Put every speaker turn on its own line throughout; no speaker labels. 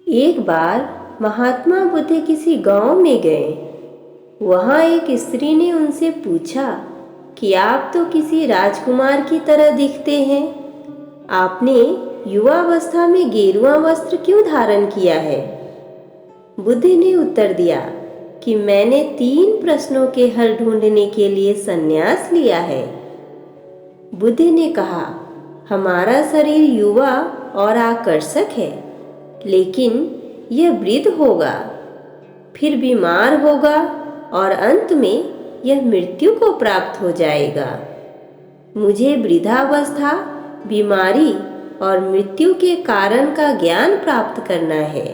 एक बार महात्मा बुद्ध किसी गांव में गए। वहां एक स्त्री ने उनसे पूछा कि आप तो किसी राजकुमार की तरह दिखते हैं, आपने युवावस्था में गेरुआ वस्त्र क्यों धारण किया है? बुद्ध ने उत्तर दिया कि मैंने 3 प्रश्नों के हल ढूंढने के लिए संन्यास लिया है। बुद्ध ने कहा, हमारा शरीर युवा और आकर्षक है, लेकिन यह वृद्ध होगा, फिर बीमार होगा और अंत में यह मृत्यु को प्राप्त हो जाएगा। मुझे वृद्धावस्था, बीमारी और मृत्यु के कारण का ज्ञान प्राप्त करना है।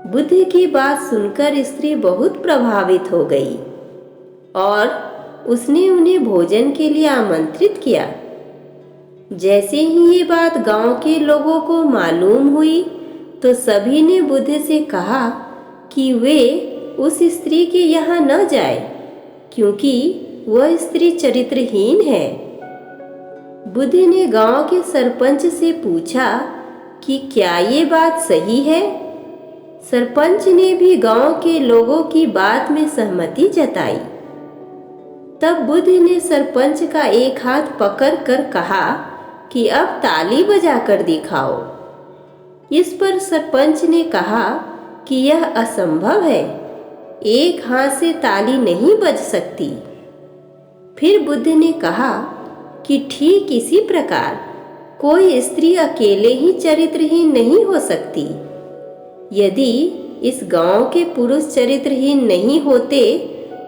बुद्ध की बात सुनकर स्त्री बहुत प्रभावित हो गई और उसने उन्हें भोजन के लिए आमंत्रित किया। जैसे ही ये बात गांव के लोगों को मालूम हुई तो सभी ने बुद्ध से कहा कि वे उस स्त्री के यहाँ न जाए, क्योंकि वह स्त्री चरित्रहीन है। बुद्ध ने गांव के सरपंच से पूछा कि क्या ये बात सही है? सरपंच ने भी गांव के लोगों की बात में सहमति जताई। तब बुद्ध ने सरपंच का एक हाथ पकड़कर कहा कि अब ताली बजाकर दिखाओ। इस पर सरपंच ने कहा कि यह असंभव है, एक हाथ से ताली नहीं बज सकती। फिर बुद्ध ने कहा कि ठीक इसी प्रकार कोई स्त्री अकेले ही चरित्रहीन नहीं हो सकती। यदि इस गांव के पुरुष चरित्रहीन नहीं होते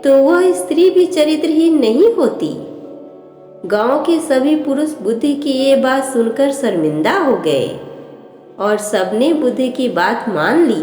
तो वह स्त्री भी चरित्रहीन नहीं होती। गांव के सभी पुरुष बुद्ध की ये बात सुनकर शर्मिंदा हो गए और सबने बुद्ध की बात मान ली।